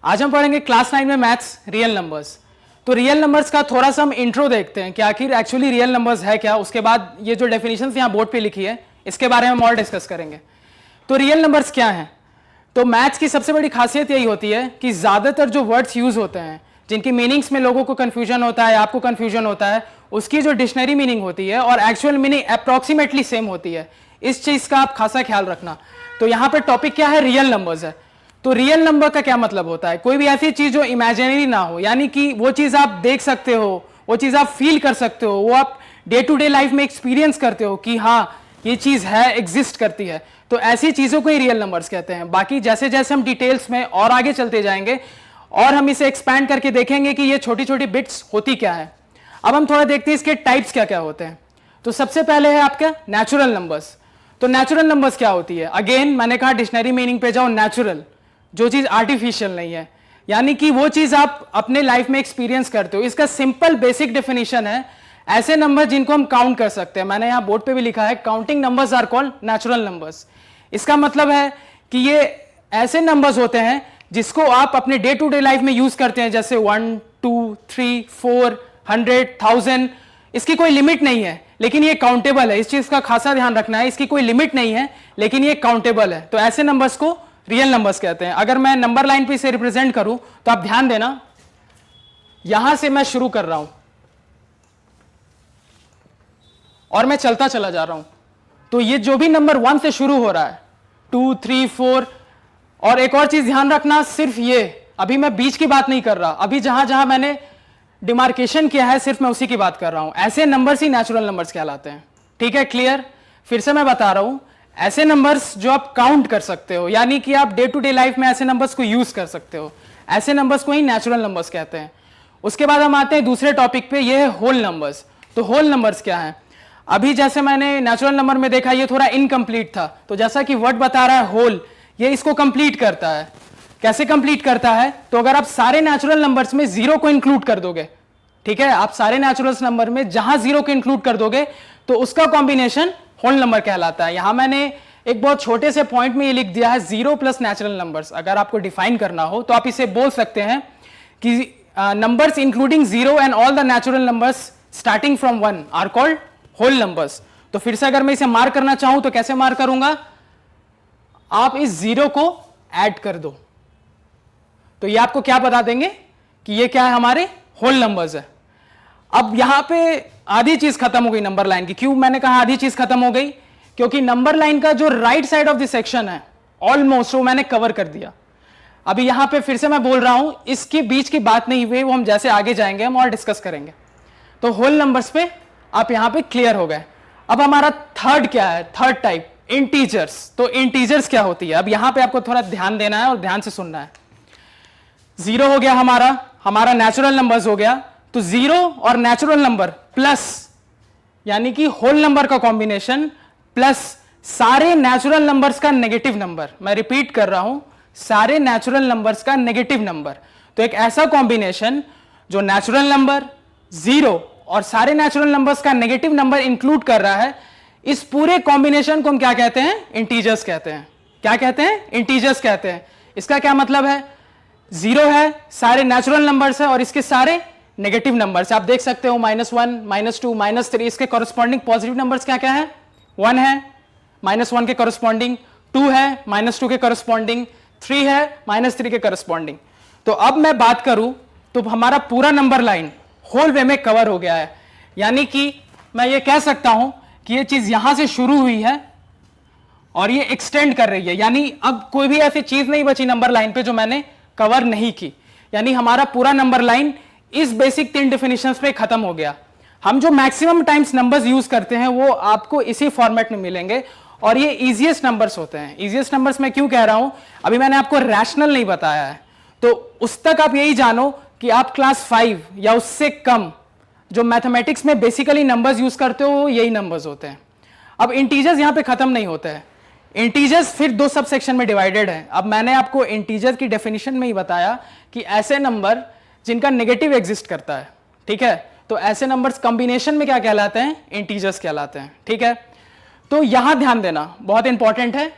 आज हम पढ़ेंगे क्लास 9 में मैथ्स रियल नंबर्स। तो रियल नंबर्स का थोड़ा सा हम इंट्रो देखते हैं कि आखिर एक्चुअली रियल नंबर्स है क्या। उसके बाद ये जो डेफिनेशंस यहाँ बोर्ड पे लिखी है इसके बारे में हम और डिस्कस करेंगे। तो रियल नंबर्स क्या हैं? तो मैथ्स की सबसे बड़ी खासियत यही होती है कि ज़्यादातर जो वर्ड्स यूज होते हैं जिनकी मीनिंग्स में लोगों को कन्फ्यूजन होता है, आपको कन्फ्यूजन होता है, उसकी जो डिक्शनरी मीनिंग होती है और एक्चुअल मीनिंग अप्रॉक्सीमेटली सेम होती है। इस चीज़ का आप खासा ख्याल रखना। तो यहाँ पे टॉपिक क्या है? रियल नंबर्स है। तो रियल नंबर का क्या मतलब होता है? कोई भी ऐसी चीज जो इमेजिनरी ना हो, यानी कि वो चीज आप देख सकते हो, वो चीज आप फील कर सकते हो, वो आप डे टू डे लाइफ में एक्सपीरियंस करते हो कि हाँ ये चीज है, एग्जिस्ट करती है। तो ऐसी चीजों को ही रियल नंबर्स कहते हैं। बाकी जैसे जैसे हम डिटेल्स में और आगे चलते जाएंगे और हम इसे एक्सपैंड करके देखेंगे कि ये छोटी छोटी बिट्स होती क्या है। अब हम थोड़ा देखते हैं इसके टाइप्स क्या क्या होते हैं। तो सबसे पहले है आपका नेचुरल नंबर्स। तो नेचुरल नंबर्स क्या होती है? अगेन मैंने कहा डिक्शनरी मीनिंग पे जाओ, नेचुरल, जो चीज आर्टिफिशियल नहीं है, यानी कि वो चीज आप अपने लाइफ में एक्सपीरियंस करते हो। इसका सिंपल बेसिक डेफिनेशन है ऐसे नंबर जिनको हम काउंट कर सकते हैं। मैंने यहां बोर्ड पे भी लिखा है counting numbers are called natural numbers. इसका मतलब है कि ये ऐसे नंबर्स होते हैं जिसको आप अपने डे टू डे लाइफ में यूज करते हैं, जैसे 1 2 3 4 100 1000। इसकी कोई लिमिट नहीं है लेकिन ये काउंटेबल है। इस चीज का खासा ध्यान रखना है। इसकी कोई लिमिट नहीं है लेकिन ये काउंटेबल है। तो ऐसे नंबर्स को रियल नंबर्स कहते हैं। अगर मैं नंबर लाइन पे इसे रिप्रेजेंट करूं तो आप ध्यान देना, यहां से मैं शुरू कर रहा हूं और मैं चलता चला जा रहा हूं। तो ये जो भी नंबर 1 से शुरू हो रहा है, 2 3 4, और एक और चीज ध्यान रखना, सिर्फ ये, अभी मैं बीच की बात नहीं कर रहा, अभी जहां जहां मैंने डिमार्केशन किया है सिर्फ मैं उसी की बात कर रहा हूं। ऐसे नंबर्स ही नेचुरल नंबर्स कहलाते हैं। ठीक है, क्लियर? फिर से मैं बता रहा हूं, ऐसे नंबर्स जो आप काउंट कर सकते हो, यानी कि आप डे टू डे लाइफ में ऐसे नंबर्स को यूज कर सकते हो, ऐसे नंबर्स को ही नेचुरल नंबर्स कहते हैं। उसके बाद हम आते हैं दूसरे टॉपिक पे, ये है होल नंबर्स। तो होल नंबर्स क्या है? अभी जैसे मैंने नेचुरल नंबर में देखा ये थोड़ा इनकम्प्लीट था, तो जैसा कि वर्ड बता रहा है होल, ये इसको कंप्लीट करता है। कैसे कंप्लीट करता है? तो अगर आप सारे नेचुरल नंबर्स में जीरो को इंक्लूड कर दोगे, ठीक है, आप सारे नेचुरल नंबर में जहां जीरो को इंक्लूड कर दोगे तो उसका कॉम्बिनेशन होल नंबर कहलाता है। यहां मैंने एक बहुत छोटे से पॉइंट में ये लिख दिया है, जीरो प्लस नेचुरल नंबर्स। अगर आपको डिफाइन करना हो तो आप इसे बोल सकते हैं कि numbers including zero and all the natural numbers starting from 1 are called whole numbers. तो फिर से अगर मैं इसे मार्क करना चाहूं तो कैसे मार्क करूंगा? आप इस जीरो को ऐड कर दो तो ये आपको क्या बता देंगे कि ये क्या है? हमारे होल नंबर्स है। अब यहां पे आधी चीज खत्म हो गई नंबर लाइन की। क्यों मैंने कहा आधी चीज खत्म हो गई? क्योंकि नंबर लाइन का जो right side of the section है ऑलमोस्ट वो मैंने कवर कर दिया। अभी यहां पे फिर से मैं बोल रहा हूं, इसके बीच की बात नहीं हुई, वो हम जैसे आगे जाएंगे हम और डिस्कस करेंगे। तो होल नंबर्स पे आप यहां पे क्लियर हो गए। अब हमारा थर्ड क्या है? Third type, integers. तो इंटीजर्स क्या होती है? अब यहां पे आपको थोड़ा ध्यान देना है और ध्यान से सुनना है। जीरो हो गया हमारा नेचुरल नंबर्स हो गया। तो जीरो और नेचुरल नंबर प्लस, यानी कि होल नंबर का कॉम्बिनेशन, प्लस सारे नेचुरल नंबर्स का नेगेटिव नंबर। मैं रिपीट कर रहा हूं, सारे नेचुरल नंबर्स का नेगेटिव नंबर। तो एक ऐसा कॉम्बिनेशन जो नेचुरल नंबर, जीरो और सारे नेचुरल नंबर्स का नेगेटिव नंबर इंक्लूड कर रहा है, इस पूरे कॉम्बिनेशन को हम क्या कहते हैं? इंटीजर्स कहते हैं। क्या कहते हैं? इंटीजर्स कहते हैं। इसका क्या मतलब है? जीरो है, सारे नेचुरल नंबर्स है और इसके सारे नेगेटिव नंबर्स। आप देख सकते हो -1 -2 -3, इसके कॉरस्पॉन्डिंग पॉजिटिव नंबर्स क्या क्या है? 1 है, -1 के कॉरस्पॉन्डिंग, 2 है, -2 के कॉरस्पॉन्डिंग, 3 है, -3 के कॉरस्पॉन्डिंग। तो अब मैं बात करूं तो हमारा पूरा नंबर लाइन होल वे में कवर हो गया है। यानी कि मैं ये कह सकता हूं कि ये चीज यहां से शुरू हुई है और ये एक्सटेंड कर रही है। यानी अब कोई भी ऐसी चीज नहीं बची नंबर लाइन पे जो मैंने कवर नहीं की। यानी हमारा पूरा नंबर लाइन इस बेसिक 3 डेफिनेशंस पे खत्म हो गया। हम जो मैक्सिमम टाइम्स नंबर्स यूज करते हैं वो आपको इसी फॉर्मेट में मिलेंगे और ये इजीएस्ट नंबर्स होते हैं। इजीएस्ट नंबर्स मैं क्यों कह रहा हूं? अभी मैंने आपको रैशनल नहीं बताया है, तो उस तक आप यही जानो कि आप क्लास 5 या उससे कम जो मैथमेटिक्स में बेसिकली नंबर्स यूज करते हो यही नंबर्स होते हैं। अब इंटीजर्स यहां पे खत्म नहीं होते हैं। इंटीजर्स फिर 2 सब सेक्शन में डिवाइडेड है। अब मैंने आपको इंटीजर की डेफिनेशन में ही बताया कि ऐसे नंबर जिनका नेगेटिव एग्जिस्ट करता है, ठीक है, तो ऐसे नंबर्स कॉम्बिनेशन में क्या कहलाते हैं? इंटीजर्स कहलाते हैं। ठीक है, तो यहां ध्यान देना बहुत इंपॉर्टेंट है।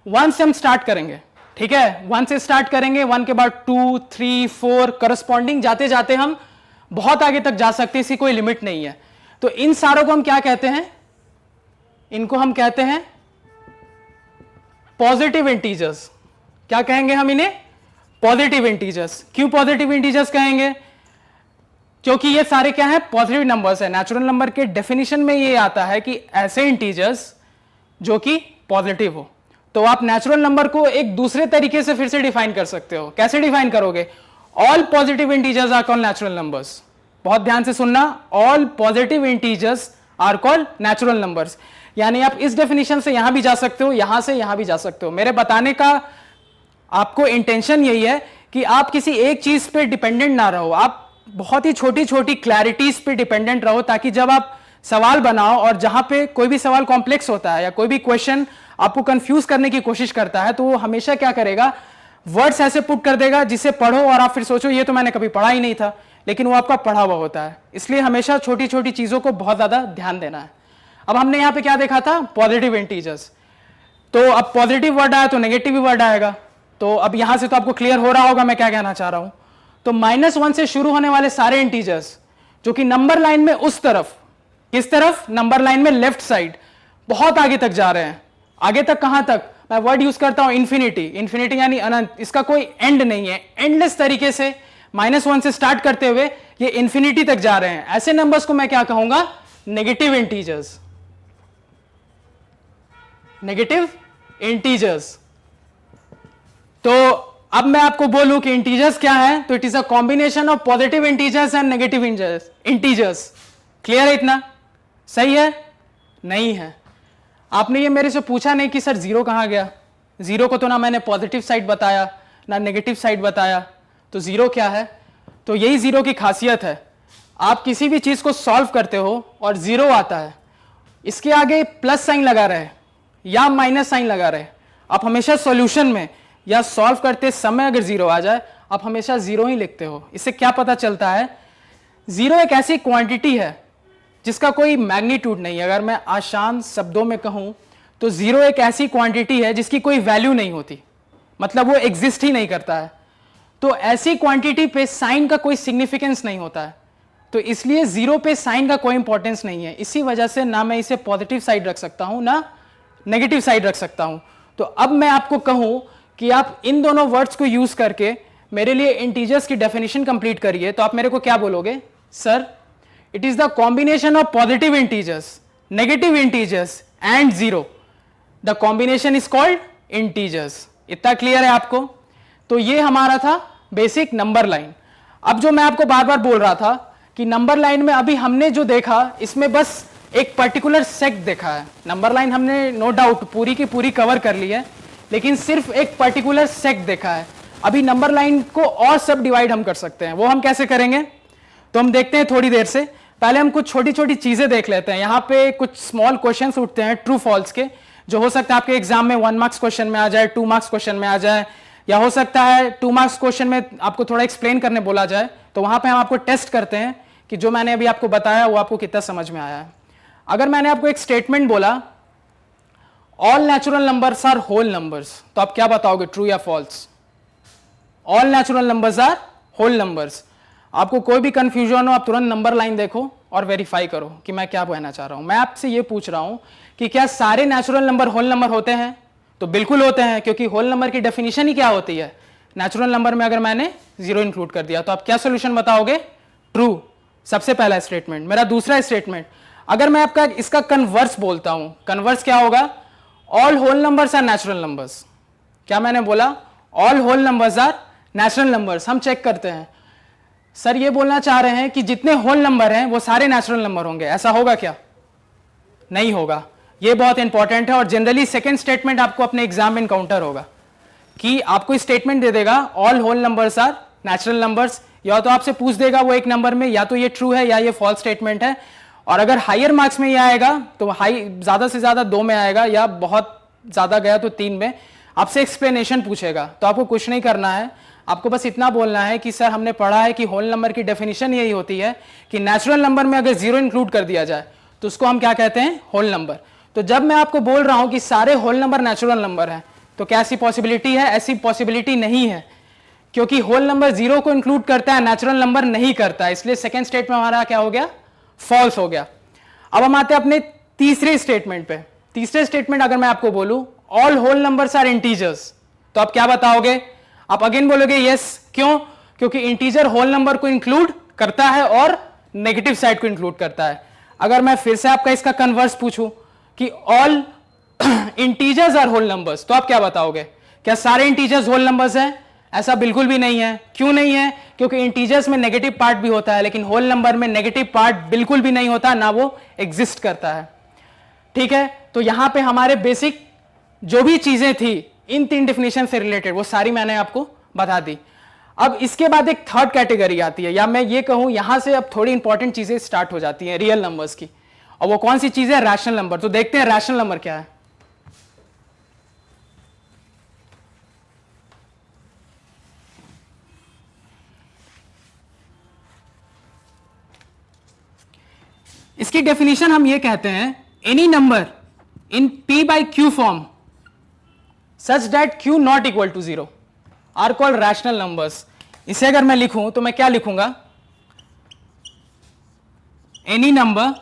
1 से हम स्टार्ट करेंगे, ठीक है, 1 से स्टार्ट करेंगे, 1 के बाद 2, 3, 4 करस्पॉन्डिंग जाते जाते हम बहुत आगे तक जा सकते हैं, इसकी कोई लिमिट नहीं है। तो इन सारों को हम क्या कहते हैं? इनको हम कहते हैं पॉजिटिव इंटीजर्स। क्या कहेंगे हम इन्हें? Positive integers. क्यों पॉजिटिव इंटीजर्स कहेंगे? क्योंकि ये सारे क्या है? पॉजिटिव नंबर्स है। नेचुरल नंबर के डेफिनेशन में ये आता है कि ऐसे इंटीजर्स जो कि पॉजिटिव हो। तो आप नेचुरल नंबर को एक दूसरे तरीके से फिर से डिफाइन कर सकते हो। कैसे डिफाइन करोगे? All positive integers are called natural numbers. बहुत ध्यान से सुनना, all positive integers are called natural numbers. यानी आप इस डेफिनेशन से यहां भी जा सकते हो, यहां से यहां भी जा सकते हो। मेरे बताने का आपको इंटेंशन यही है कि आप किसी एक चीज पे डिपेंडेंट ना रहो, आप बहुत ही छोटी छोटी क्लैरिटीज पे डिपेंडेंट रहो, ताकि जब आप सवाल बनाओ और जहां पे कोई भी सवाल कॉम्प्लेक्स होता है या कोई भी क्वेश्चन आपको कंफ्यूज करने की कोशिश करता है, तो वो हमेशा क्या करेगा? वर्ड्स ऐसे पुट कर देगा जिसे पढ़ो और आप फिर सोचो ये तो मैंने कभी पढ़ा ही नहीं था, लेकिन वो आपका पढ़ा हुआ होता है। इसलिए हमेशा छोटी छोटी चीजों को बहुत ज्यादा ध्यान देना है। अब हमने यहां पे क्या देखा था? Positive integers. तो अब पॉजिटिव वर्ड आया तो नेगेटिव वर्ड आएगा। तो अब यहां से तो आपको क्लियर हो रहा होगा मैं क्या कहना चाह रहा हूं। तो -1 से शुरू होने वाले सारे इंटीजर्स जो कि नंबर लाइन में उस तरफ, किस तरफ? नंबर लाइन में लेफ्ट साइड बहुत आगे तक जा रहे हैं। आगे तक कहां तक? मैं वर्ड यूज करता हूं इंफिनिटी। इंफिनिटी यानी अनंत, इसका कोई एंड नहीं है। एंडलेस तरीके से -1 से स्टार्ट करते हुए ये इंफिनिटी तक जा रहे हैं। ऐसे नंबर्स को मैं क्या कहूंगा? Negative integers. Negative integers. तो अब मैं आपको बोलूं कि इंटीजर्स क्या है, तो it is a combination of positive integers and negative integers. Clear है? इतना सही है? नहीं है। आपने ये मेरे से पूछा नहीं कि सर जीरो कहां गया। जीरो को तो ना मैंने पॉजिटिव साइड बताया ना नेगेटिव साइड बताया, तो जीरो क्या है? तो यही जीरो की खासियत है। आप किसी भी चीज को सॉल्व करते हो और जीरो आता है, इसके आगे प्लस साइन लगा रहे या माइनस साइन लगा रहे, आप हमेशा सॉल्यूशन में या सॉल्व करते समय अगर जीरो आ जाए, आप हमेशा जीरो ही लिखते हो। इससे क्या पता चलता है? जीरो एक ऐसी क्वांटिटी है जिसका कोई मैग्नीट्यूड नहीं है। अगर मैं आसान शब्दों में कहूं तो जीरो एक ऐसी क्वांटिटी है जिसकी कोई वैल्यू नहीं होती, मतलब वो एग्जिस्ट ही नहीं करता है। तो ऐसी क्वांटिटी पे साइन का कोई सिग्निफिकेंस नहीं होता है, तो इसलिए जीरो पे साइन का कोई इंपॉर्टेंस नहीं है। इसी वजह से ना मैं इसे पॉजिटिव साइड रख सकता हूं ना नेगेटिव साइड रख सकता हूं। तो अब मैं आपको कहूं कि आप इन दोनों वर्ड्स को यूज करके मेरे लिए इंटीजर्स की डेफिनेशन कंप्लीट करिए, तो आप मेरे को क्या बोलोगे? Sir, it is the combination of positive integers, negative integers and zero. The combination is called integers. इतना क्लियर है आपको? तो ये हमारा था बेसिक नंबर लाइन। अब जो मैं आपको बार बार बोल रहा था कि नंबर लाइन में अभी हमने जो देखा, इसमें बस एक पर्टिकुलर सेक्ट देखा है। नंबर लाइन हमने नो डाउट पूरी की पूरी कवर कर ली है, लेकिन सिर्फ एक पर्टिकुलर सेक्ट देखा है। अभी नंबर लाइन को और सब डिवाइड हम कर सकते हैं। वो हम कैसे करेंगे तो हम देखते हैं थोड़ी देर से। पहले हम कुछ छोटी छोटी चीजें देख लेते हैं। यहाँ पे कुछ स्मॉल क्वेश्चंस उठते हैं ट्रू फॉल्स के, जो हो सकता है आपके एग्जाम में 1 मार्क्स क्वेश्चन में आ जाए, 2 मार्क्स क्वेश्चन में आ जाए, या हो सकता है 2 मार्क्स क्वेश्चन में आपको थोड़ा एक्सप्लेन करने बोला जाए। तो वहां पे हम आपको टेस्ट करते हैं कि जो मैंने अभी आपको बताया वो आपको कितना समझ में आया है। अगर मैंने आपको एक स्टेटमेंट बोला all natural numbers are whole numbers, तो आप क्या बताओगे? ट्रू या false? All natural numbers are whole numbers. आपको कोई भी कंफ्यूजन हो, आप तुरंत नंबर लाइन देखो और वेरीफाई करो कि मैं क्या कहना चाह रहा हूं। मैं आपसे ये पूछ रहा हूं कि क्या सारे नेचुरल नंबर होल नंबर होते हैं? तो बिल्कुल होते हैं, क्योंकि होल नंबर की डेफिनेशन ही क्या होती है? नेचुरल नंबर में अगर मैंने जीरो इंक्लूड कर दिया, तो आप क्या सोल्यूशन बताओगे? ट्रू। सबसे पहला स्टेटमेंट। मेरा दूसरा स्टेटमेंट, अगर मैं आपका इसका कन्वर्स बोलता हूं, कन्वर्स क्या होगा? All whole numbers are natural numbers. क्या मैंने बोला? All whole numbers are natural numbers. हम चेक करते हैं, सर ये बोलना चाह रहे हैं कि जितने होल नंबर हैं वो सारे नेचुरल नंबर होंगे, ऐसा होगा क्या? नहीं होगा। ये बहुत इंपॉर्टेंट है और जनरली सेकंड स्टेटमेंट आपको अपने एग्जाम में एनकाउंटर होगा कि आपको स्टेटमेंट दे देगा all whole numbers are natural numbers, या तो आपसे पूछ देगा वो एक नंबर में या तो ये ट्रू है या ये फॉल्स स्टेटमेंट है। और अगर हायर मार्क्स में ये आएगा तो ज्यादा से ज्यादा 2 में आएगा, या बहुत ज्यादा गया तो 3 में। आपसे एक्सप्लेनेशन पूछेगा, तो आपको कुछ नहीं करना है, आपको बस इतना बोलना है कि सर हमने पढ़ा है कि होल नंबर की डेफिनेशन यही होती है कि नेचुरल नंबर में अगर जीरो इंक्लूड कर दिया जाए तो उसको हम क्या कहते हैं? Whole number. तो जब मैं आपको बोल रहा हूं कि सारे होल नंबर नेचुरल नंबर हैं, तो क्या ऐसी पॉसिबिलिटी है? ऐसी पॉसिबिलिटी नहीं है, क्योंकि होल नंबर 0 को इंक्लूड करता है, नेचुरल नंबर नहीं करता, इसलिए सेकेंड स्टेट में हमारा क्या हो गया? फॉल्स हो गया। अब हम आते हैं अपने तीसरे स्टेटमेंट पे। तीसरे स्टेटमेंट अगर मैं आपको बोलूं all whole numbers are integers, तो आप क्या बताओगे? आप अगेन बोलोगे यस। क्यों? क्योंकि इंटीजर होल नंबर को इंक्लूड करता है और नेगेटिव साइड को इंक्लूड करता है। अगर मैं फिर से आपका इसका कन्वर्स पूछूं कि all integers are whole numbers, तो आप क्या बताओगे? क्या सारे इंटीजर्स होल नंबर्स हैं? ऐसा बिल्कुल भी नहीं है। क्यों नहीं है? क्योंकि इंटीजर्स में नेगेटिव पार्ट भी होता है, लेकिन होल नंबर में नेगेटिव पार्ट बिल्कुल भी नहीं होता, ना वो एग्जिस्ट करता है। ठीक है, तो यहां पे हमारे बेसिक जो भी चीजें थी इन 3 डेफिनेशन से रिलेटेड वो सारी मैंने आपको बता दी। अब इसके बाद एक थर्ड कैटेगरी आती है, या मैं ये कहूं यहां से अब थोड़ी इंपॉर्टेंट चीजें स्टार्ट हो जाती हैं रियल नंबर्स की, और वो कौन सी चीज है? Rational number. तो देखते हैं रैशनल नंबर क्या है। इसकी डेफिनेशन हम ये कहते हैं, any number in p by q form such that q not equal to 0 are called rational numbers. इसे अगर मैं लिखूं तो मैं क्या लिखूंगा? Any number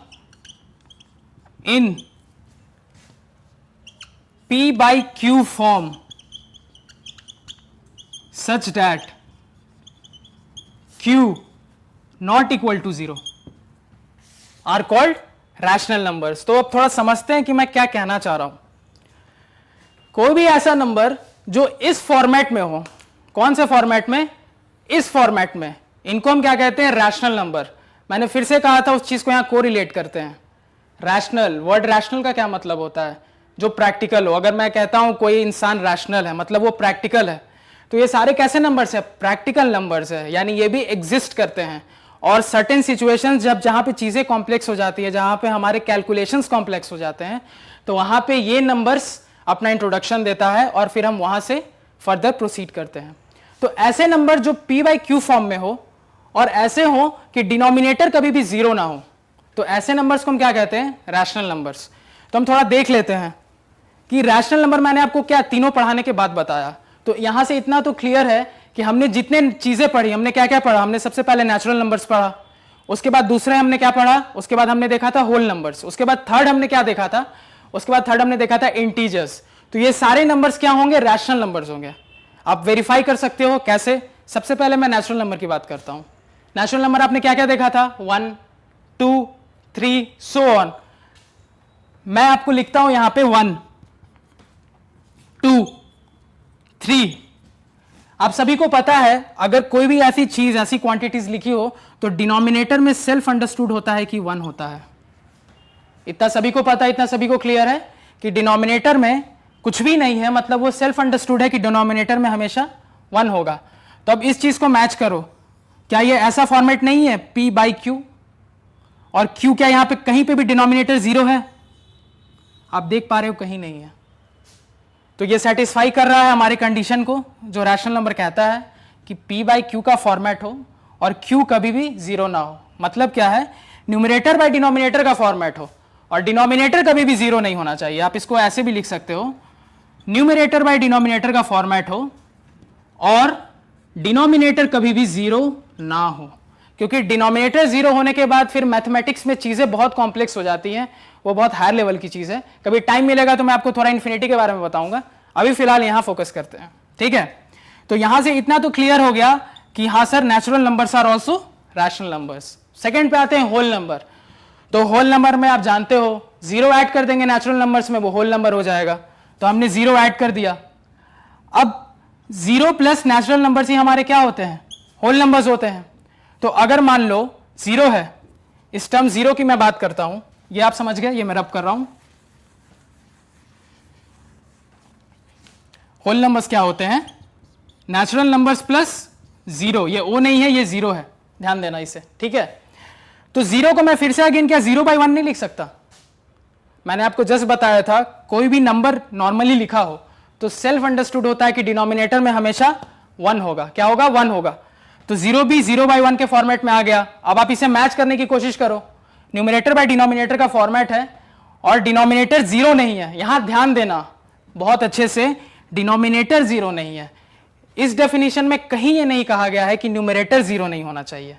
in p by q form such that q not equal to 0 are called rational numbers. तो अब थोड़ा समझते हैं कि मैं क्या कहना चाह रहा हूं। कोई भी ऐसा नंबर जो इस फॉर्मेट में हो, कौन से फॉर्मेट में? इस फॉर्मेट में, इनको हम क्या कहते हैं? Rational number. मैंने फिर से कहा था उस चीज को यहां कोरिलेट करते हैं। रैशनल, वर्ड रैशनल का क्या मतलब होता है? जो प्रैक्टिकल हो। अगर मैं कहता हूं कोई इंसान रैशनल है, मतलब वो प्रैक्टिकल है। तो ये सारे कैसे नंबर्स है? प्रैक्टिकल नंबर्स है, यानी ये भी एग्जिस्ट करते हैं। और सर्टेन सिचुएशंस जहां पे चीजें कॉम्प्लेक्स हो जाती है, जहां पे हमारे कैलकुलेशंस कॉम्प्लेक्स हो जाते हैं, तो वहां पे ये नंबर्स अपना इंट्रोडक्शन देता है और फिर हम वहां से फर्दर प्रोसीड करते हैं। तो ऐसे नंबर जो p by q फॉर्म में हो और ऐसे हो कि डिनोमिनेटर कभी भी 0 ना हो, तो ऐसे नंबर्स को हम क्या कहते हैं? Rational numbers. तो हम थोड़ा देख लेते हैं कि रैशनल नंबर मैंने आपको क्या तीनों पढ़ाने के बाद बताया। तो यहां से इतना तो क्लियर है कि हमने जितने चीजें पढ़ी, हमने क्या क्या पढ़ा? हमने सबसे पहले नेचुरल नंबर्स पढ़ा, उसके बाद दूसरे हमने क्या पढ़ा? उसके बाद हमने देखा था होल नंबर्स, उसके बाद थर्ड हमने क्या देखा था? उसके बाद थर्ड हमने देखा था इंटीजर्स। तो ये सारे नंबर्स क्या होंगे? रैशनल नंबर्स होंगे। आप वेरीफाई कर सकते हो कैसे? सबसे पहले मैं नेचुरल नंबर की बात करता हूं। नेचुरल नंबर आपने क्या क्या देखा था? 1 2 3 सो ऑन। मैं आपको लिखता हूं यहां पे 1 2 3। आप सभी को पता है अगर कोई भी ऐसी चीज, ऐसी क्वांटिटीज लिखी हो तो डिनोमिनेटर में सेल्फ अंडरस्टूड होता है कि 1 होता है। इतना सभी को पता है, इतना सभी को क्लियर है कि डिनोमिनेटर में कुछ भी नहीं है, मतलब वो सेल्फ अंडरस्टूड है कि डिनोमिनेटर में हमेशा 1 होगा। तो अब इस चीज को मैच करो। क्या ये ऐसा फॉर्मेट नहीं है p by q? और q क्या यहां पे कहीं पे भी डिनोमिनेटर 0 है? आप देख पा रहे हो कहीं नहीं है। तो ये सेटिस्फाई कर रहा है हमारी कंडीशन को, जो रैशनल नंबर कहता है कि p by q का फॉर्मेट हो और q कभी भी 0 ना हो। मतलब क्या है? न्यूमरेटर बाय डिनोमिनेटर का फॉर्मेट हो और डिनोमिनेटर कभी भी 0 नहीं होना चाहिए। आप इसको ऐसे भी लिख सकते हो, न्यूमरेटर बाय डिनोमिनेटर का फॉर्मेट हो और डिनोमिनेटर कभी भी 0 ना हो। क्योंकि डिनोमिनेटर 0 होने के बाद फिर मैथमेटिक्स में चीजें बहुत कॉम्प्लेक्स हो जाती हैं, वो बहुत हायर लेवल की चीज है। कभी टाइम मिलेगा तो मैं आपको थोड़ा इन्फिनिटी के बारे में बताऊंगा, अभी फिलहाल यहां फोकस करते हैं। ठीक है, तो यहां से इतना तो क्लियर हो गया कि हाँ sir, natural numbers are also rational numbers. Second पे आते हैं होल नंबर। तो होल नंबर में आप जानते हो 0 ऐड कर देंगे नेचुरल नंबर्स में, वो होल नंबर हो जाएगा। तो हमने 0 ऐड कर दिया। अब 0 प्लस नेचुरल नंबर्स ही हमारे क्या होते हैं? होल नंबर्स होते हैं। तो अगर मान लो 0 है, इस टर्म 0 की मैं बात करता हूं, ये आप समझ गए, ये मैं रब कर रहा हूं। होल नंबर्स क्या होते हैं? Natural numbers plus 0। ये ओ नहीं है, ये 0 है, ध्यान देना इसे। ठीक है, तो 0 को मैं फिर से अगेन क्या 0 by 1 नहीं लिख सकता? मैंने आपको जस्ट बताया था कोई भी नंबर नॉर्मली लिखा हो तो सेल्फ अंडरस्टूड होता है कि डिनोमिनेटर में हमेशा 1 होगा। क्या होगा? 1 होगा। तो 0 भी 0 by 1 के फॉर्मेट में आ गया। अब आप इसे मैच करने की कोशिश करो। न्यूमरेटर बाय डिनोमिनेटर का फॉर्मेट है और डिनोमिनेटर 0 नहीं है। यहां ध्यान देना बहुत अच्छे से, डिनोमिनेटर जीरो नहीं है। इस डेफिनेशन में कहीं ये नहीं कहा गया है कि न्यूमरेटर जीरो नहीं होना चाहिए।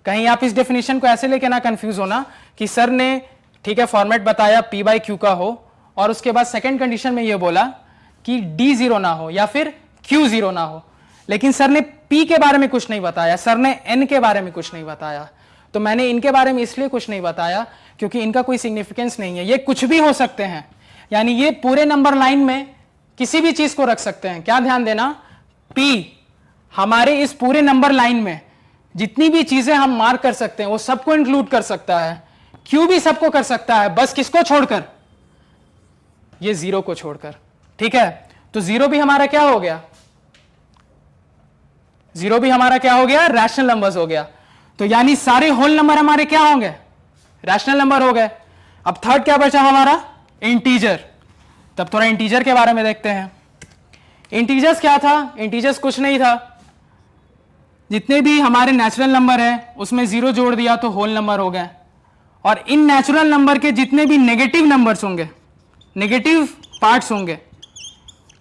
कहीं आप इस डेफिनेशन को ऐसे लेके ना कंफ्यूज होना कि सर ने ठीक है फॉर्मेट बताया पी बाई क्यू का हो और उसके बाद सेकंड कंडीशन में ये बोला कि डी जीरो ना हो या फिर क्यू जीरो ना हो, लेकिन सर ने पी के बारे में कुछ नहीं बताया, सर ने एन के बारे में कुछ नहीं बताया। तो मैंने इनके बारे में इसलिए कुछ नहीं बताया क्योंकि इनका कोई सिग्निफिकेंस नहीं है, ये कुछ भी हो सकते हैं, यानी ये पूरे नंबर लाइन में किसी भी चीज को रख सकते हैं। क्या ध्यान देना, पी हमारे इस पूरे नंबर लाइन में जितनी भी चीजें हम मार्क कर सकते हैं वो सबको इंक्लूड कर सकता है, क्यू भी सबको कर सकता है, बस किसको छोड़कर, ये जीरो को छोड़कर। ठीक है, तो जीरो भी हमारा क्या हो गया, जीरो भी हमारा क्या हो गया, रैशनल नंबर्स हो गया। तो यानी सारे होल नंबर हमारे क्या होंगे, रैशनल नंबर हो गए। अब थर्ड क्या बचा हमारा, इंटीजर। तब थोड़ा इंटीजर के बारे में देखते हैं। इंटीजर्स क्या था, इंटीजर्स कुछ नहीं था, जितने भी हमारे नेचुरल नंबर हैं उसमें जीरो जोड़ दिया तो होल नंबर हो गए, और इन नेचुरल नंबर के जितने भी नेगेटिव नंबर्स होंगे, नेगेटिव पार्ट्स होंगे,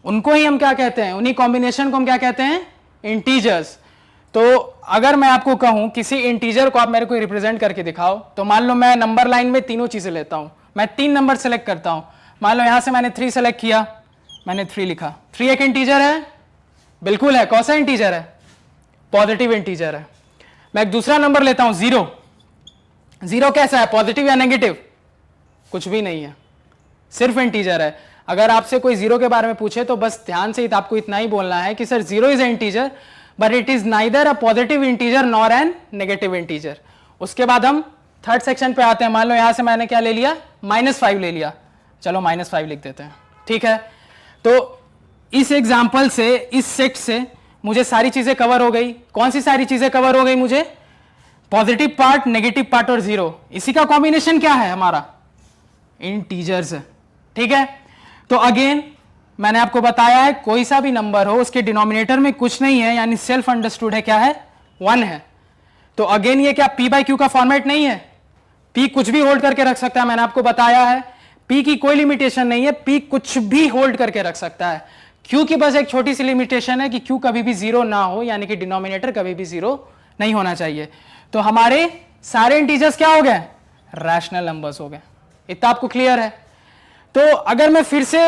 उनको ही हम क्या कहते हैं, उन्हीं कॉम्बिनेशन को हम क्या कहते हैं, इंटीजर्स। तो अगर मैं आपको कहूं किसी इंटीजर को आप मेरे को रिप्रेजेंट करके दिखाओ, तो मान लो मैं नंबर लाइन में तीनों चीजें लेता हूं, मैं 3 नंबर सेलेक्ट करता हूं। मान लो यहां से मैंने 3 सेलेक्ट किया, मैंने 3 लिखा। 3 एक इंटीजर है, बिल्कुल है। कौन सा इंटीजर है, पॉजिटिव इंटीजर है। मैं एक दूसरा नंबर लेता हूं 0। 0 कैसा है, पॉजिटिव या नेगेटिव, कुछ भी नहीं है, सिर्फ इंटीजर है। अगर आपसे कोई 0 के बारे में पूछे तो बस ध्यान से आपको इतना ही बोलना है कि sir 0 is a integer but it is neither a positive integer nor an negative integer. उसके बाद हम थर्ड सेक्शन पे आते हैं। मान लो यहां से मैंने क्या ले लिया, -5 ले लिया, चलो -5 लिख देते हैं। ठीक है, तो इस एग्जाम्पल से, इस सेट से मुझे सारी चीजें कवर हो गई। कौन सी सारी चीजें कवर हो गई मुझे, पॉजिटिव पार्ट, नेगेटिव पार्ट और जीरो। इसी का कॉम्बिनेशन क्या है हमारा, इंटीजर्स है। ठीक है, तो अगेन मैंने आपको बताया है कोई सा भी नंबर हो उसके डिनोमिनेटर में कुछ नहीं है, यानी सेल्फ अंडरस्टूड है, क्या है, 1 है। तो अगेन ये क्या पी बाई क्यू का फॉर्मेट नहीं है, पी कुछ भी होल्ड करके रख सकता है। मैंने आपको बताया है पी की कोई लिमिटेशन नहीं है, पी कुछ भी होल्ड करके रख सकता है। क्यू की बस एक छोटी सी लिमिटेशन है कि क्यू कभी भी जीरो ना हो, यानी कि डिनोमिनेटर कभी भी जीरो नहीं होना चाहिए। तो हमारे सारे इंटीजर्स क्या हो गए, रैशनल नंबर्स हो गए। इतना आपको क्लियर है। तो अगर मैं फिर से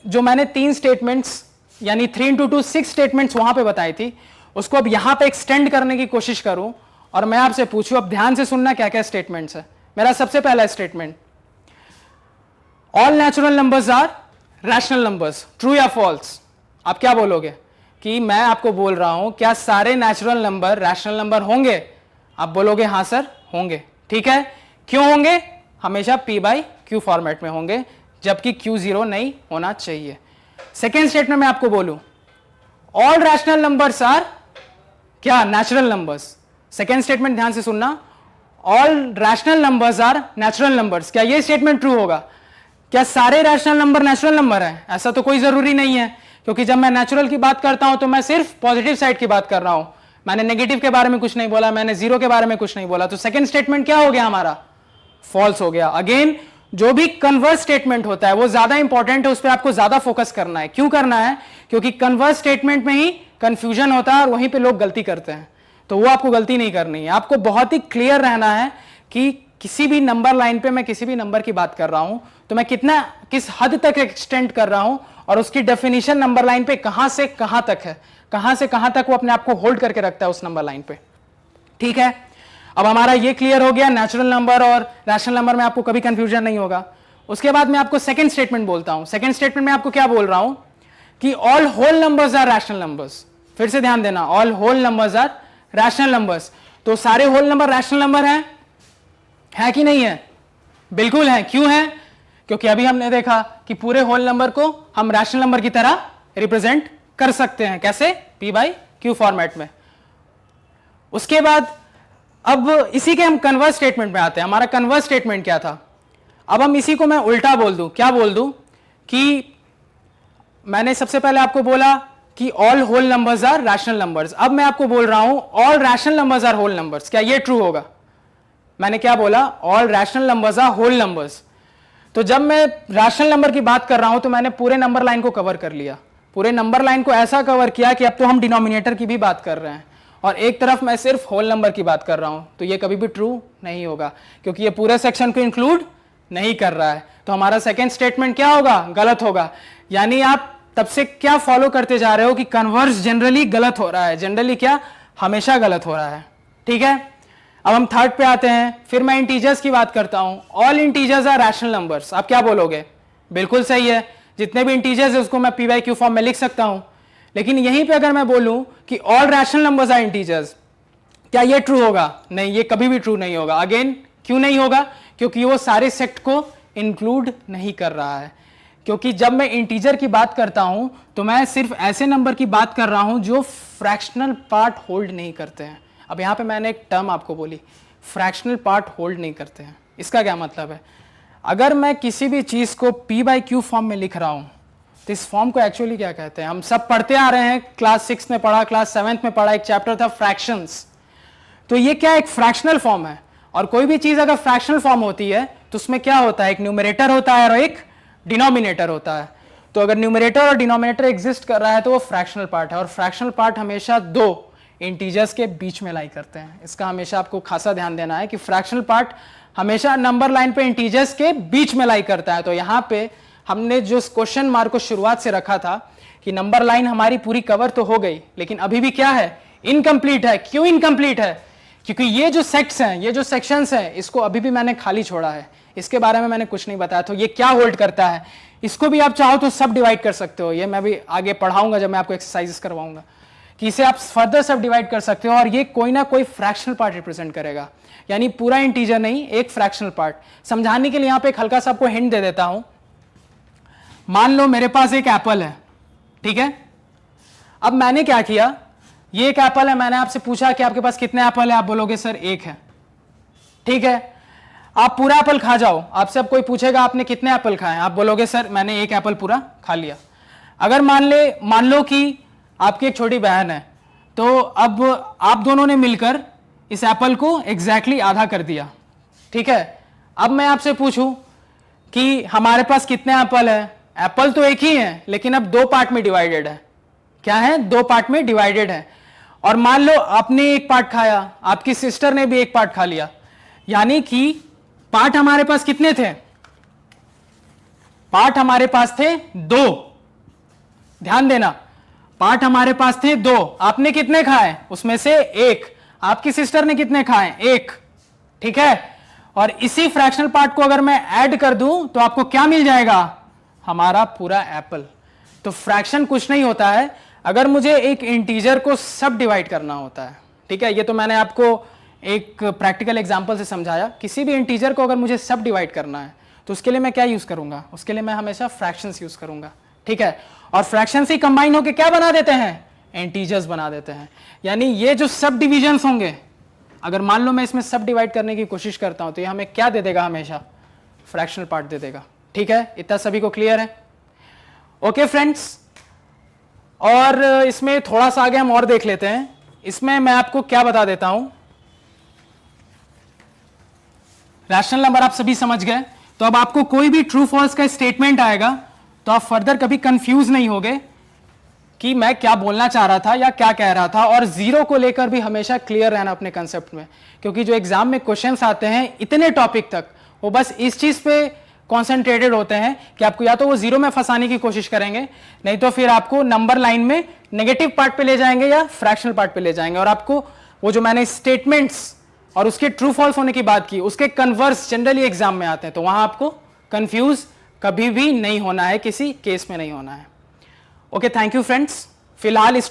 जो मैंने 3 स्टेटमेंट्स यानी 3 × 2 6 स्टेटमेंट्स वहां पे बताई थी, उसको अब यहां पे एक्सटेंड करने की कोशिश करूं और मैं आपसे पूछूं, अब ध्यान से सुनना क्या क्या स्टेटमेंट्स है। मेरा सबसे पहला statement, all natural numbers are rational numbers, true या फॉल्स। आप क्या बोलोगे कि मैं आपको बोल रहा हूं क्या सारे नेचुरल नंबर रैशनल नंबर होंगे, आप बोलोगे हां सर होंगे। ठीक है, क्यों होंगे, हमेशा पी बाई क्यू फॉर्मेट में होंगे, जबकि क्यू जीरो नहीं होना चाहिए। सेकेंड स्टेटमेंट में आपको बोलूं ऑल रैशनल नंबर्स आर क्या, नेचुरल नंबर्स। सेकेंड स्टेटमेंट ध्यान से सुनना, all rational numbers are natural numbers. क्या ये स्टेटमेंट ट्रू होगा, क्या सारे रैशनल नंबर नेचुरल नंबर हैं, ऐसा तो कोई जरूरी नहीं है, क्योंकि जब मैं नेचुरल की बात करता हूं तो मैं सिर्फ पॉजिटिव साइड की बात कर रहा हूं, मैंने नेगेटिव के बारे में कुछ नहीं बोला, मैंने जीरो के बारे में कुछ नहीं बोला। तो सेकेंड स्टेटमेंट क्या हो गया हमारा, फॉल्स हो गया। अगेन जो भी कन्वर्स स्टेटमेंट होता है वो ज्यादा इंपॉर्टेंट है, उस पर आपको ज्यादा फोकस करना है। क्यों करना है, क्योंकि कन्वर्स स्टेटमेंट में ही कंफ्यूजन होता है और वहीं पे लोग गलती करते हैं, तो वो आपको गलती नहीं करनी है। आपको बहुत ही क्लियर रहना है कि किसी भी नंबर लाइन पे मैं किसी भी नंबर की बात कर रहा हूं तो मैं किस हद तक एक्सटेंड कर रहा हूं और उसकी डेफिनेशन नंबर लाइन पे कहां से कहां तक है, कहां से कहां तक वो अपने आप को होल्ड करके रखता है उस नंबर लाइन पे। ठीक है, अब हमारा ये क्लियर हो गया, नेचुरल नंबर और रैशनल नंबर में आपको कभी कंफ्यूजन नहीं होगा। उसके बाद मैं आपको सेकंड स्टेटमेंट बोलता हूं। सेकंड स्टेटमेंट में आपको क्या बोल रहा हूं कि all whole numbers are rational numbers. फिर से ध्यान देना, all whole numbers are rational numbers. तो सारे होल नंबर रैशनल नंबर हैं, है कि नहीं है, बिल्कुल है। क्यों है, क्योंकि अभी हमने देखा कि पूरे होल नंबर को हम रैशनल नंबर की तरह रिप्रेजेंट कर सकते हैं, कैसे, पी बाई क्यू फॉर्मेट में। उसके बाद अब इसी के हम कन्वर्स स्टेटमेंट में आते हैं। हमारा कन्वर्स स्टेटमेंट क्या था, अब हम इसी को मैं उल्टा बोल दूं, क्या बोल दूं कि मैंने सबसे पहले आपको बोला कि all whole numbers are rational numbers, अब मैं आपको बोल रहा हूं all rational numbers are whole numbers. क्या ये ट्रू होगा, मैंने क्या बोला, all rational numbers are whole numbers. तो जब मैं रैशनल नंबर की बात कर रहा हूं तो मैंने पूरे नंबर लाइन को कवर कर लिया। पूरे नंबर लाइन को ऐसा कवर किया कि अब तो हम डिनोमिनेटर की भी बात कर रहे हैं और एक तरफ मैं सिर्फ होल नंबर की बात कर रहा हूं, तो ये कभी भी ट्रू नहीं होगा क्योंकि ये पूरे सेक्शन को इंक्लूड नहीं कर रहा है। तो हमारा सेकेंड स्टेटमेंट क्या होगा? गलत होगा। यानी आप तब से क्या फॉलो करते जा रहे हो कि कन्वर्स जनरली गलत हो रहा है। जनरली क्या? हमेशा गलत हो रहा है। ठीक है, अब हम थर्ड पे आते हैं। फिर मैं इंटीजर्स की बात करता हूं। All integers are rational numbers. आप क्या बोलोगे? बिल्कुल सही है, जितने भी इंटीजर्स है उसको मैं पी बाई क्यू फॉर्म में लिख सकता हूं। लेकिन यहीं पे अगर मैं बोलूं कि all rational numbers are integers, क्या ये ट्रू होगा? नहीं, ये कभी भी ट्रू नहीं होगा। अगेन क्यों नहीं होगा? क्योंकि वो सारे सेट को इंक्लूड नहीं कर रहा है। क्योंकि जब मैं इंटीजर की बात करता हूं तो मैं सिर्फ ऐसे नंबर की बात कर रहा हूं जो फ्रैक्शनल पार्ट होल्ड नहीं करते हैं। अब यहां पे मैंने एक टर्म आपको बोली, फ्रैक्शनल पार्ट होल्ड नहीं करते हैं। इसका क्या मतलब है? अगर मैं किसी भी चीज को पी बाई क्यू फॉर्म में लिख रहा हूं तो इस फॉर्म को एक्चुअली क्या कहते हैं? हम सब पढ़ते आ रहे हैं, क्लास 6 में पढ़ा, क्लास 7 में पढ़ा, एक चैप्टर था फ्रैक्शंस। तो ये क्या? एक फ्रैक्शनल फॉर्म है। और कोई भी चीज अगर फ्रैक्शनल फॉर्म होती है तो उसमें क्या होता है? एक न्यूमरेटर होता है और एक डिनोमिनेटर होता है। तो अगर न्यूमरेटर और डिनोमिनेटर एग्जिस्ट कर रहा है तो वो फ्रैक्शनल पार्ट है। और फ्रैक्शनल पार्ट हमेशा दो इंटीजर्स के बीच में लाई करते हैं। इसका हमेशा आपको खासा ध्यान देना है कि फ्रैक्शनल पार्ट हमेशा नंबर लाइन पे इंटीजर्स के बीच में लाई करता है। तो यहां पे हमने जो क्वेश्चन मार्क को शुरुआत से रखा था कि नंबर लाइन हमारी पूरी कवर तो हो गई, लेकिन अभी भी क्या है? इनकम्प्लीट है। क्यों इनकम्प्लीट है? क्योंकि ये जो सेक्ट्स हैं, ये जो सेक्शंस हैं, इसको अभी भी मैंने खाली छोड़ा है। इसके बारे में मैंने कुछ नहीं बताया। तो ये क्या होल्ड करता है? इसको भी आप चाहो तो सब डिवाइड कर सकते हो। ये मैं भी आगे पढ़ाऊंगा जब मैं आपको एक्सरसाइजेस करवाऊंगा कि इसे आप फर्दर सब डिवाइड कर सकते हो और ये कोई ना कोई फ्रैक्शनल पार्ट रिप्रेजेंट करेगा। यानी पूरा इंटीजर नहीं, एक फ्रैक्शनल पार्ट। समझाने के लिए यहां पे एक हल्का सा आपको हिंट दे देता हूं। मान लो मेरे पास एक एप्पल है, ठीक है। अब मैंने क्या किया, ये एक एप्पल है, मैंने आपसे पूछा कि आपके पास कितने एप्पल है? आप बोलोगे सर एक है, ठीक है। आप पूरा एप्पल खा जाओ, आपसे अब कोई पूछेगा आपने कितने एप्पल खाए? आप बोलोगे सर मैंने एक एप्पल पूरा खा लिया। अगर मान लो कि आपकी एक छोटी बहन है, तो अब आप दोनों ने मिलकर इस एप्पल को एग्जैक्टली आधा कर दिया, ठीक है। अब मैं आपसे पूछूं कि हमारे पास कितने एप्पल है? एप्पल तो एक ही है, लेकिन अब दो पार्ट में डिवाइडेड है। क्या है? दो पार्ट में डिवाइडेड है। और मान लो आपने एक पार्ट खाया, आपकी सिस्टर ने भी एक पार्ट खा लिया, यानी कि पार्ट हमारे पास कितने थे? पार्ट हमारे पास थे दो। ध्यान देना, पार्ट हमारे पास थे दो। आपने कितने खाए? उसमें से एक। आपकी सिस्टर ने कितने खाए? एक, ठीक है। और इसी फ्रैक्शनल पार्ट को अगर मैं ऐड कर दूं तो आपको क्या मिल जाएगा? हमारा पूरा एप्पल। तो फ्रैक्शन कुछ नहीं होता है, अगर मुझे एक इंटीजर को सब डिवाइड करना होता है, ठीक है। ये तो मैंने आपको एक प्रैक्टिकल एग्जांपल से समझाया। किसी भी इंटीजर को अगर मुझे सब डिवाइड करना है तो उसके लिए मैं क्या यूज करूंगा? उसके लिए मैं हमेशा फ्रैक्शंस यूज करूंगा, ठीक है। और फ्रैक्शंस ही कंबाइन होकर क्या बना देते हैं? इंटीजर्स बना देते हैं। यानी ये जो सब डिविजन्स होंगे, अगर मान लो मैं इसमें सब डिवाइड करने की कोशिश करता हूं तो ये हमें क्या दे देगा? हमेशा फ्रैक्शनल पार्ट दे देगा, ठीक है। इतना सभी को क्लियर है? ओके फ्रेंड्स, और इसमें थोड़ा सा आगे हम और देख लेते हैं। इसमें मैं आपको क्या बता देता हूं, रैशनल नंबर आप सभी समझ गए। तो अब आपको कोई भी ट्रू फॉल्स का स्टेटमेंट आएगा तो आप फर्दर कभी कंफ्यूज नहीं होगे कि मैं क्या बोलना चाह रहा था या क्या कह रहा था। और जीरो को लेकर भी हमेशा क्लियर रहना अपने कंसेप्ट में, क्योंकि जो एग्जाम में क्वेश्चंस आते हैं इतने टॉपिक तक, वो बस इस चीज पे कॉन्सेंट्रेटेड होते हैं कि आपको या तो वो जीरो में फंसाने की कोशिश करेंगे, नहीं तो फिर आपको नंबर लाइन में नेगेटिव पार्ट पे ले जाएंगे या फ्रैक्शनल पार्ट पे ले जाएंगे। और आपको वो जो मैंने स्टेटमेंट्स और उसके ट्रू फॉल्स होने की बात की, उसके कन्वर्स जनरली एग्जाम में आते हैं, तो वहां आपको कंफ्यूज कभी भी नहीं होना है, किसी केस में नहीं होना है। Okay, thank you friends. फिलहाल इस